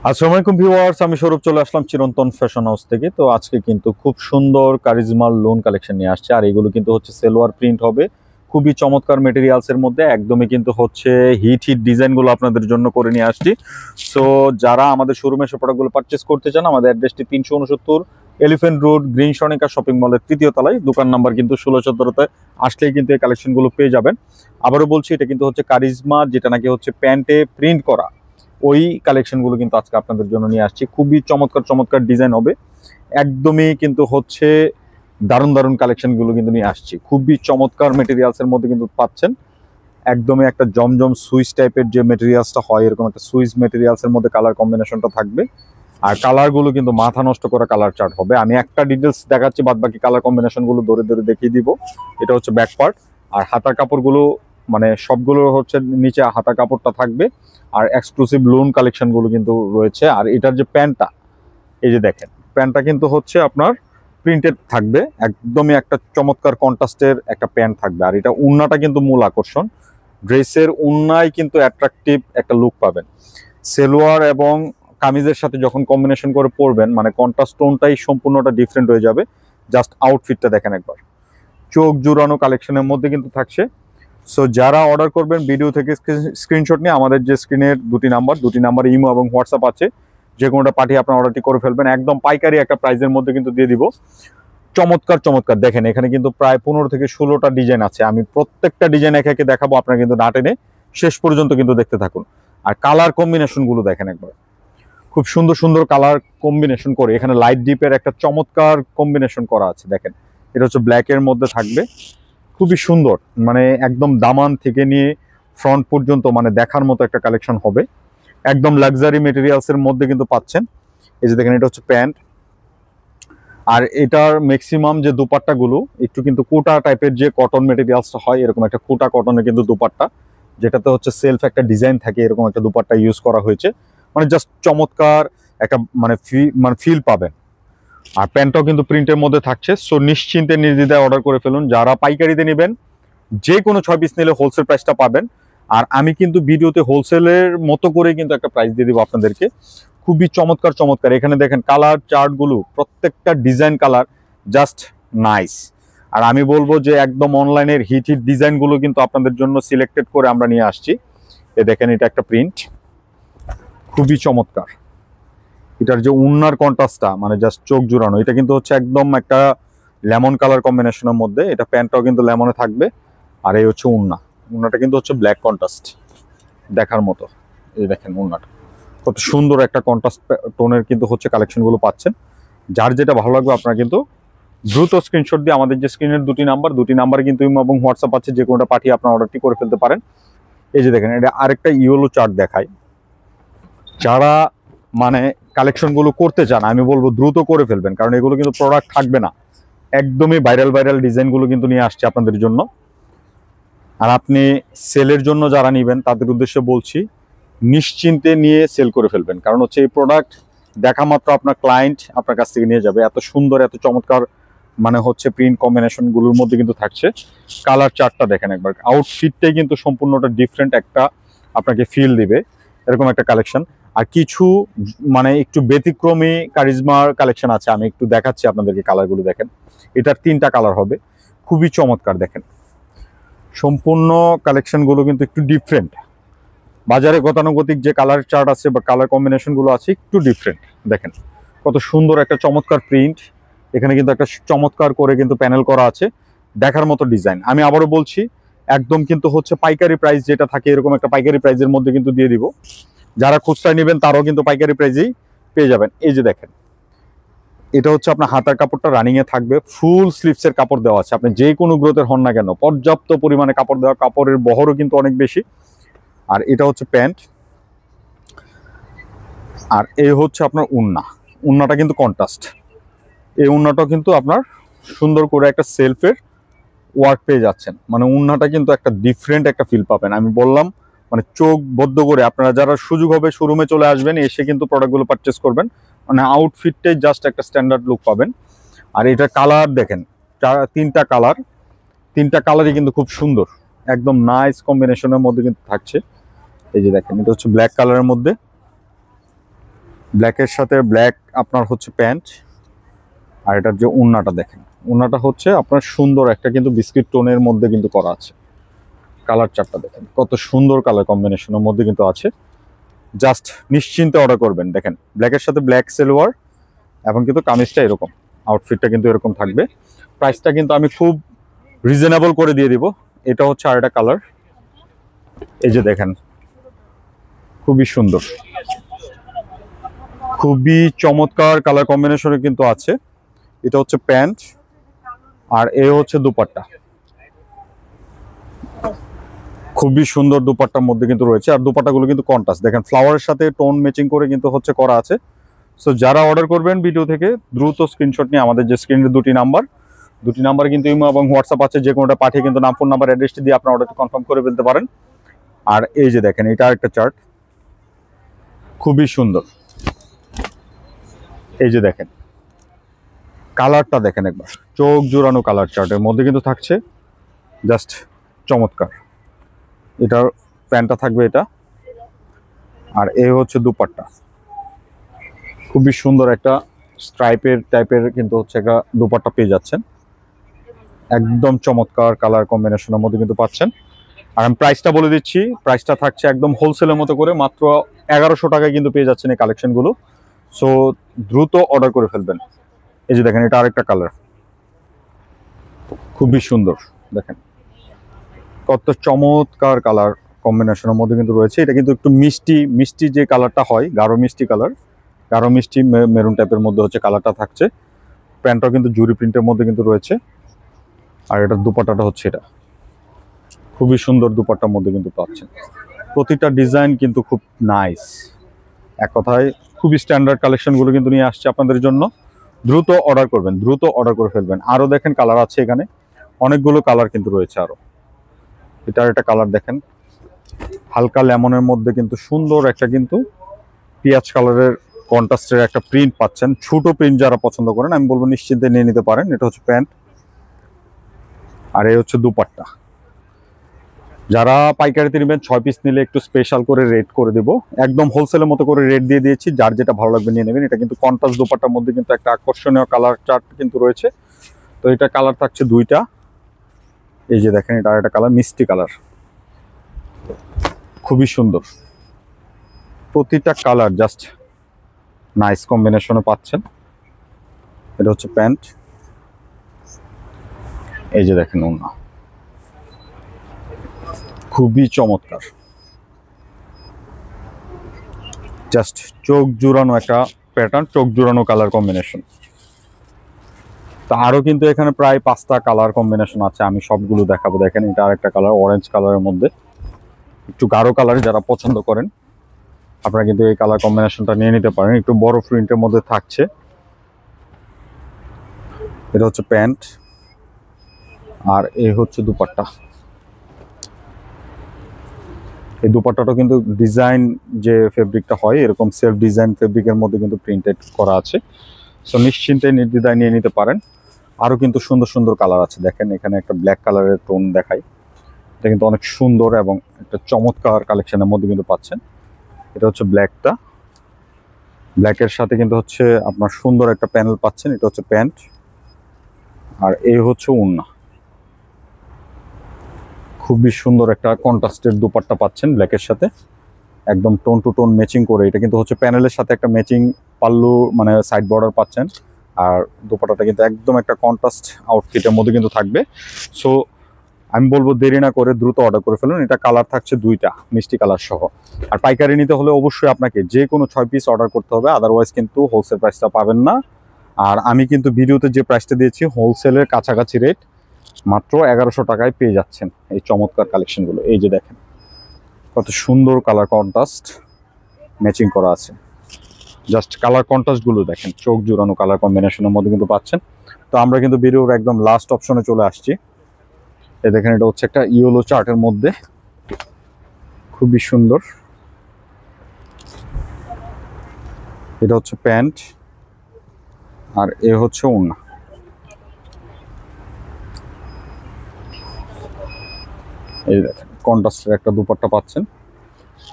আসসালামু আলাইকুম ভিউয়ার্স, আমি স্বরূপ চলে আসলাম চিরন্তন ফ্যাশন হাউস থেকে। তো আজকে কিন্তু খুব সুন্দর কারিজমার লোন কালেকশন নিয়ে আসছে, আর এগুলো কিন্তু হচ্ছে সেলোয়ার প্রিন্ট হবে, খুবই চমৎকার মেটেরিয়ালস এর মধ্যে, একদমই কিন্তু হচ্ছে হিট ডিজাইনগুলো আপনাদের জন্য করে নিয়ে আসছি। সো যারা আমাদের শোরুমে সব প্রোডাক্টগুলো পারচেস করতে চান, আমাদের অ্যাড্রেসটি 369 elephant road, green Sonica shopping মলের তৃতীয় তলায়, দোকান নাম্বার কিন্তু 16-17-তে আসলেই কিন্তু এই কালেকশনগুলো পেয়ে যাবেন। আবারও বলছি, এটা কিন্তু হচ্ছে কারিজমা, যেটা নাকি হচ্ছে প্যান্টে প্রিন্ট করা, ওই কালেকশনগুলো কিন্তু আজকে আপনাদের জন্য নিয়ে আসছি। খুবই চমৎকার চমৎকার ডিজাইন হবে, একদমই কিন্তু হচ্ছে দারুণ দারুণ কালেকশনগুলো কিন্তু নিয়ে আসছি। খুবই চমৎকার মেটেরিয়ালসের মধ্যে কিন্তু পাচ্ছেন, একদমই একটা জমজম সুইচ টাইপের যে মেটেরিয়ালসটা হয়, এরকম একটা সুইচ মেটেরিয়ালসের মধ্যে কালার কম্বিনেশনটা থাকবে। আর কালারগুলো কিন্তু মাথা নষ্ট করা কালার চার্ট হবে। আমি একটা ডিটেলস দেখাচ্ছি, বাদ বাকি কালার কম্বিনেশনগুলো ধরে ধরে দেখিয়ে দিব। এটা হচ্ছে ব্যাক পার্ট, আর হাতার কাপড়গুলো মানে সবগুলো হচ্ছে নিচে হাতার কাপড়টা থাকবে, আর এক্সক্লুসিভ লোন কালেকশনগুলো কিন্তু রয়েছে। আর এটার যে প্যান্টটা, এই যে দেখেন, প্যান্টটা কিন্তু হচ্ছে আপনার প্রিন্টেড থাকবে, একদমই একটা চমৎকার কন্ট্রাস্টের একটা প্যান্ট থাকবে। আর এটা উন্নাটা কিন্তু মূল আকর্ষণ, ড্রেসের উন্নায় কিন্তু অ্যাট্রাকটিভ একটা লুক পাবেন। সেলোয়ার এবং কামিজের সাথে যখন কম্বিনেশন করে পরবেন, মানে কন্ট্রাস্ট টোনটাই সম্পূর্ণটা ডিফারেন্ট হয়ে যাবে। জাস্ট আউটফিটটা দেখেন একবার, চোখ জুড়ানো কালেকশনের মধ্যে কিন্তু থাকছে। সো যারা অর্ডার করবেন, ভিডিও থেকে স্ক্রিনশট নিয়ে আমাদের যে স্ক্রিনের দুটি নাম্বার ইমো এবং হোয়াটসঅ্যাপ আছে, যে কোনোটা পাঠিয়ে আপনার অর্ডারটি করে ফেলবেন। একদম পাইকারি একটা প্রাইসের মধ্যে কিন্তু দিয়ে দিব। চমৎকার চমৎকার দেখেন, এখানে কিন্তু প্রায় 15 থেকে 16টা ডিজাইন আছে। আমি প্রত্যেকটা ডিজাইন একে একে দেখাবো, আপনারা কিন্তু না টেনে শেষ পর্যন্ত কিন্তু দেখতে থাকুন। আর কালার কম্বিনেশনগুলো দেখেন একবার, খুব সুন্দর সুন্দর কালার কম্বিনেশন করে এখানে লাইট ডিপের একটা চমৎকার কম্বিনেশন করা আছে। দেখেন, এটা হচ্ছে ব্ল্যাকের মধ্যে থাকবে, খুবই সুন্দর, মানে একদম দামান থেকে নিয়ে ফ্রন্ট পর্যন্ত মানে দেখার মতো একটা কালেকশন হবে। একদম লাক্সারি মেটেরিয়ালস এর মধ্যে কিন্তু পাচ্ছেন। এই যে দেখেন, এটা হচ্ছে প্যান্ট, আর এটার ম্যাক্সিমাম যে দুপাট্টাগুলো একটু কিন্তু কোটা টাইপের, যে কটন মেটেরিয়ালসটা হয়, এরকম একটা কোটা কটনের কিন্তু দুপাট্টা, যেটাতে হচ্ছে সেলফ একটা ডিজাইন থাকে, এরকম একটা দুপাট্টা ইউজ করা হয়েছে। মানে জাস্ট চমৎকার একটা মানে ফিল পাবেন। আর প্যান্টটাও কিন্তু প্রিন্টের মধ্যে থাকছে। সো নিশ্চিন্তে নির্দ্বিধায় অর্ডার করে ফেলুন। যারা পাইকারিতে নেবেন, যে কোনো 6 পিস নিলে হোলসেল প্রাইসটা পাবেন। আর আমি কিন্তু ভিডিওতে হোলসেলের মতো করে কিন্তু একটা প্রাইস দিয়ে দিব আপনাদেরকে। খুবই চমৎকার চমৎকার, এখানে দেখেন কালার চার্টগুলো, প্রত্যেকটা ডিজাইন কালার জাস্ট নাইস। আর আমি বলবো যে একদম অনলাইনের হিট ডিজাইনগুলো কিন্তু আপনাদের জন্য সিলেক্টেড করে আমরা নিয়ে আসছি। এ দেখেন, এটা একটা প্রিন্ট, খুবই চমৎকার। এটার যে উন্নার কন্ট্রাস্টটা মানে জাস্ট চোখ জুড়ানো। এটা কিন্তু হচ্ছে একদম একটা লেমন কালার কম্বিনেশনের মধ্যে, এটা প্যান্টটাও কিন্তু লেমনে থাকবে। আর এই হচ্ছে উন্নাটা কিন্তু হচ্ছে ব্ল্যাক কন্ট্রাস্ট দেখার মতো। এই দেখেন উন্নাটা কত সুন্দর একটা কন্ট্রাস্ট টোনের কিন্তু হচ্ছে কালেকশনগুলো পাচ্ছেন। যার যেটা ভালো লাগবে আপনারা কিন্তু দ্রুত স্ক্রিনশট দিয়ে আমাদের যে স্ক্রিনের দুটি নাম্বার কিন্তু ইমো এবং হোয়াটসঅ্যাপ আছে, যে কোনোটা পাঠিয়ে আপনার অর্ডারটি করে ফেলতে পারেন। এই যে দেখেন, এটা আরেকটা ইয়েলো চার্ট দেখায়। যারা মানে কালেকশনগুলো করতে চান, আমি বলবো দ্রুত করে ফেলবেন, কারণ এগুলো কিন্তু প্রোডাক্ট থাকবে না। একদমই ভাইরাল ডিজাইনগুলো কিন্তু নিয়ে আসছে আপনাদের জন্য। আর আপনি সেলের জন্য যারা নেবেন, তাদের উদ্দেশ্যে বলছি, নিশ্চিন্তে নিয়ে সেল করে ফেলবেন। কারণ হচ্ছে এই প্রোডাক্ট দেখা মাত্র আপনার ক্লায়েন্ট আপনার কাছ থেকে নিয়ে যাবে। এত সুন্দর, এত চমৎকার মানে হচ্ছে প্রিন্ট কম্বিনেশনগুলোর মধ্যে কিন্তু থাকছে। কালার চার্টটা দেখেন একবার, আউটফিটটাই কিন্তু সম্পূর্ণটা ডিফারেন্ট একটা আপনাকে ফিল দিবে, এরকম একটা কালেকশন। আর কিছু মানে একটু ব্যতিক্রমী কারিজমার কালেকশন আছে, আমি একটু দেখাচ্ছি আপনাদেরকে। কালারগুলো দেখেন, এটার 3টা কালার হবে, খুবই চমৎকার। দেখেন, সম্পূর্ণ কালেকশনগুলো কিন্তু একটু ডিফারেন্ট। বাজারে গতানুগতিক যে কালার চার্ট আছে বা কালার কম্বিনেশনগুলো আছে, একটু ডিফারেন্ট। দেখেন কত সুন্দর একটা চমৎকার প্রিন্ট, এখানে কিন্তু একটা চমৎকার করে কিন্তু প্যানেল করা আছে, দেখার মতো ডিজাইন। আমি আবারও বলছি, একদম কিন্তু হচ্ছে পাইকারি প্রাইস যেটা থাকে, এরকম একটা পাইকারি প্রাইসের মধ্যে কিন্তু দিয়ে দিব। যারা খুচরা নেবেন তারাও কিন্তু পাইকারি প্রাইসেই পেয়ে যাবেন। এই যে দেখেন, এটা হচ্ছে আপনার হাতার কাপড়টা রানিং এ থাকবে, ফুল স্লিভসের কাপড় দেওয়া আছে। আপনি যে কোনো গ্রোথের হন না কেন, পর্যাপ্ত পরিমাণে কাপড় দেওয়া, কাপড়ের বহরও কিন্তু অনেক বেশি। আর এটা হচ্ছে প্যান্ট, আর এই হচ্ছে আপনার উন্নাটা কিন্তু কন্ট্রাস্ট। এই উন্নাটাও কিন্তু আপনার সুন্দর করে একটা সেলফের ওয়ার্ক পেয়ে যাচ্ছেন, মানে উন্নাটা কিন্তু একটা ডিফারেন্ট একটা ফিল পাবেন। আমি বললাম মানে চোখ বদ্ধ করে আপনারা যারা সুযোগ হবে শোরুমে চলে আসবেন, এসে কিন্তু প্রোডাক্টগুলো পারচেস করবেন। মানে আউটফিটটাই জাস্ট একটা স্ট্যান্ডার্ড লুক পাবেন। আর এটা কালার দেখেন, 3টা কালারই কিন্তু খুব সুন্দর, একদম নাইস কম্বিনেশনের মধ্যে কিন্তু থাকছে। এই যে দেখেন, এটা হচ্ছে ব্ল্যাক কালারের মধ্যে, ব্ল্যাকের সাথে ব্ল্যাক আপনার হচ্ছে প্যান্ট, আর এটার যে ওড়নাটা দেখেন, ওড়নাটা হচ্ছে আপনার সুন্দর একটা কিন্তু বিস্কিট টোনের মধ্যে কিন্তু করা আছে। কালার চারটা দেখেন কত সুন্দর কালার কম্বিনেশনের মধ্যে কিন্তু আছে। জাস্ট নিশ্চিন্তে অর্ডার করবেন। দেখেন ব্ল্যাকের সাথে ব্ল্যাক সালোয়ার এবং কিন্তু কামিজটা এরকম, আউটফিটটা কিন্তু এরকম থাকবে। প্রাইসটা কিন্তু আমি খুব রিজনেবল করে দিয়ে দিব। এটা হচ্ছে আরেকটা কালার, এই যে দেখেন খুবই সুন্দর, খুবই চমৎকার কালার কম্বিনেশনে কিন্তু আছে। এটা হচ্ছে প্যান্ট আর এ হচ্ছে দুপাট্টা, খুবই সুন্দর দুপাট্টার মধ্যে কিন্তু রয়েছে। আর দুপাট্টাগুলো কিন্তু কন্ট্রাস্ট দেখেন, ফ্লাওয়ারের সাথে টোন ম্যাচিং করে কিন্তু হচ্ছে করা আছে। সো যারা অর্ডার করবেন ভিডিও থেকে দ্রুত স্ক্রিনশট নিয়ে আমাদের যে স্ক্রিনের দুটি নাম্বার কিন্তু ইমো এবং হোয়াটসঅ্যাপ আছে, যে কোনোটা পাঠিয়ে কিন্তু নাম, ফোন নাম্বার, অ্যাড্রেসটি দিয়ে আপনার অর্ডারটি কনফার্ম করে ফেলতে পারেন। আর এই যে দেখেন এটা একটা চার্ট, খুবই সুন্দর। এই যে দেখেন কালারটা দেখেন একবার, চোখ জোড়ানো কালার চার্টের মধ্যে কিন্তু থাকছে, জাস্ট চমৎকার। এটার প্যান্টটা থাকবে এটা, আর এ হচ্ছে দুপাট্টা, খুবই সুন্দর একটা স্ট্রাইপের টাইপের কিন্তু হচ্ছে একটা দুপাট্টা পেয়ে যাচ্ছেন, একদম চমৎকার কালার কম্বিনেশনের মধ্যে কিন্তু পাচ্ছেন। আর আমি প্রাইসটা বলে দিচ্ছি, প্রাইসটা থাকছে একদম হোলসেলের মতো করে, মাত্র 1100 টাকায় কিন্তু পেয়ে যাচ্ছেন এই কালেকশনগুলো। সো দ্রুত অর্ডার করে ফেলবেন। এই যে দেখেন এটা আরেকটা কালার, খুবই সুন্দর, দেখেন কত চমৎকার কালার কম্বিনেশনের মধ্যে কিন্তু রয়েছে। এটা কিন্তু একটু মিষ্টি মিষ্টি যে কালারটা হয়, গাঢ় মিষ্টি কালার, গাঢ় মিষ্টি মেরুন টাইপের মধ্যে হচ্ছে কালারটা থাকছে। প্যান্টটাও কিন্তু জুরি প্রিন্টের মধ্যে কিন্তু রয়েছে। আর এটার দুপাট্টাটা হচ্ছে এটা, খুবই সুন্দর দুপাট্টার মধ্যে কিন্তু পাচ্ছেন। প্রতিটা ডিজাইন কিন্তু খুব নাইস, এক কথায় খুবই স্ট্যান্ডার্ড কালেকশনগুলো কিন্তু নিয়ে আসছে আপনাদের জন্য। দ্রুত অর্ডার করবেন, দ্রুত অর্ডার করে ফেলবেন। আরও দেখেন কালার আছে এখানে, অনেকগুলো কালার কিন্তু রয়েছে আরও। এটার একটা কালার দেখেন, হালকা লেমনের মধ্যে কিন্তু সুন্দর একটা কিন্তু পিঁয়াজ কালারের কন্ট্রাস্টের একটা প্রিন্ট পাচ্ছেন। ছোট প্রিন্ট যারা পছন্দ করেন আমি বলবো নিশ্চিন্তে নিয়ে নিতে পারেন। এটা হচ্ছে প্যান্ট আর এই হচ্ছে দুপাট্টা। যারা পাইকারিতে নেবেন 6 পিস নিলে একটু স্পেশাল করে রেট করে দেবো, একদম হোলসেলের মতো করে রেট দিয়ে দিয়েছি, যার যেটা ভালো লাগবে নিয়ে নেবেন। এটা কিন্তু কন্ট্রাস্ট দুপাট্টার মধ্যে কিন্তু একটা আকর্ষণীয় কালার চার্ট কিন্তু রয়েছে। তো এটা কালার থাকছে দুইটা, এই যে দেখেন এটা একটা কালার, মিষ্টি কালার, খুবই সুন্দর। প্রতিটা কালার জাস্ট নাইস কম্বিনেশনে পাচ্ছেন। এটা হচ্ছে প্যান্ট, এই যে দেখেন ওড়না, খুবই চমৎকার, জাস্ট চোখ জুড়ানো একটা প্যাটার্ন, চোখ জুড়ানো কালার কম্বিনেশন। তো আরো কিন্তু এখানে প্রায় 5টা কালার কম্বিনেশন আছে, আমি সবগুলো দেখাবো। দেখেন এটা আরেকটা কালার, অরেঞ্জ কালারের মধ্যে একটু গাঢ় কালার, যারা পছন্দ করেন আপনারা কিন্তু এই কালার কম্বিনেশনটা নিয়ে নিতে পারেন, একটু বড় প্রিন্টের মধ্যে থাকছে। এটা হচ্ছে প্যান্ট আর এই হচ্ছে দুপাট্টা। এই দুপাট্টাটা কিন্তু ডিজাইন যে ফেব্রিকটা হয় এরকম সেলফ ডিজাইন ফেব্রিকের মধ্যে কিন্তু প্রিন্টেড করা আছে। সো নিশ্চিন্তে নির্দ্বিধায় নিয়ে নিতে পারেন। আরও কিন্তু সুন্দর সুন্দর কালার আছে, দেখেন এখানে একটা ব্ল্যাক কালারের টোন দেখাই, এটা কিন্তু অনেক সুন্দর এবং একটা চমৎকার কালেকশনের মধ্যে কিন্তু পাচ্ছেন। এটা হচ্ছে ব্ল্যাকটা, ব্ল্যাকের সাথে কিন্তু হচ্ছে আপনার সুন্দর একটা প্যানেল পাচ্ছেন। এটা হচ্ছে প্যান্ট আর এই হচ্ছে ওড়না, খুবই সুন্দর একটা কন্ট্রাস্টের দুপাট্টা পাচ্ছেন ব্ল্যাকের সাথে, একদম টোন টু টোন ম্যাচিং করে। এটা কিন্তু হচ্ছে প্যানেলের সাথে একটা ম্যাচিং পাল্লু, মানে সাইড বর্ডার পাচ্ছেন। আর দুপাট্টাটা কিন্তু একদম একটা কন্ট্রাস্ট আউটফিটের মধ্যে কিন্তু থাকবে। সো আমি বলবো দেরি না করে দ্রুত অর্ডার করে ফেলুন। এটা কালার থাকছে দুইটা, মিষ্টি কালার সহ। আর পাইকারি নিতে হলে অবশ্যই আপনাকে যে কোনো 6 পিস অর্ডার করতে হবে, আদারওয়াইজ কিন্তু হোলসেল প্রাইসটা পাবেন না। আর আমি কিন্তু ভিডিওতে যে প্রাইসটা দিয়েছি হোলসেলের কাছাকাছি রেট, মাত্র 1100 টাকায় পেয়ে যাচ্ছেন এই চমৎকার কালেকশনগুলো। এই যে দেখেন কত সুন্দর কালার কন্ট্রাস্ট ম্যাচিং করা আছে, জাস্ট কালার কন্ট্রাস্টগুলো দেখেন, চোখ জুড়ানো কালার কম্বিনেশনের মধ্যে কিন্তু পাচ্ছেন। তো আমরা কিন্তু ভিডিওর একদম লাস্ট অপশনে চলে আসছি। এই দেখেন এটা হচ্ছে একটা ইয়েলো চার্টের মধ্যে, খুবই সুন্দর। এটা হচ্ছে প্যান্ট আর এ হচ্ছে ওড়না। এই দেখেন কন্ট্রাস্টের একটা দুপাট্টা পাচ্ছেন,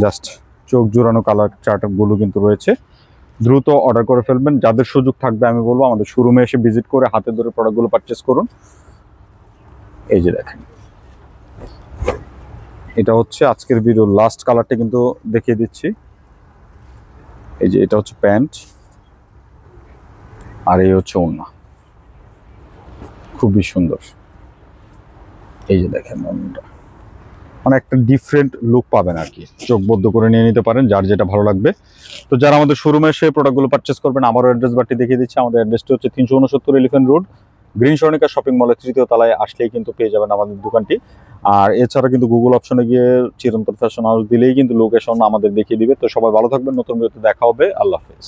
জাস্ট চোখ জোড়ানো কালার চার্টগুলো কিন্তু রয়েছে। দ্রুত অর্ডার করে ফেলবেন। যাদের সুযোগ থাকবে আমি বলবো আমাদের শোরুমে এসে ভিজিট করে হাতে ধরে প্রোডাক্টগুলো পারচেস করুন। এই যে দেখেন, এটা হচ্ছে আজকের ভিডিওর লাস্ট কালারটা কিন্তু দেখিয়ে দিচ্ছি। এই যে এটা হচ্ছে প্যান্ট, আর এই হচ্ছে ওড়না, খুবই সুন্দর। এই যে দেখেন ওড়নাটা, মানে একটা ডিফারেন্ট লুক পাবেন আর কি, চোখ বদ্ধ করে নিয়ে নিতে পারেন যার যেটা ভালো লাগবে। তো যারা আমাদের শোরুমে এসে প্রোডাক্টগুলো পারচেস করবেন, আমারও অ্যাড্রেস বারটি দেখিয়ে দিচ্ছি। আমাদের অ্যাড্রেসটি হচ্ছে 369 elephant road, green Swarnika shopping মলের 3য় তলায় আসলেই কিন্তু পেয়ে যাবেন আমাদের দোকানটি। আর এছাড়া কিন্তু গুগল অপশনে গিয়ে চিরন্তন ফ্যাশন হাউস দিলেই কিন্তু লোকেশন আমাদের দেখিয়ে দিবে। তো সবাই ভালো থাকবেন, নতুন ভিডিওতে দেখা হবে, আল্লাহ হাফেজ।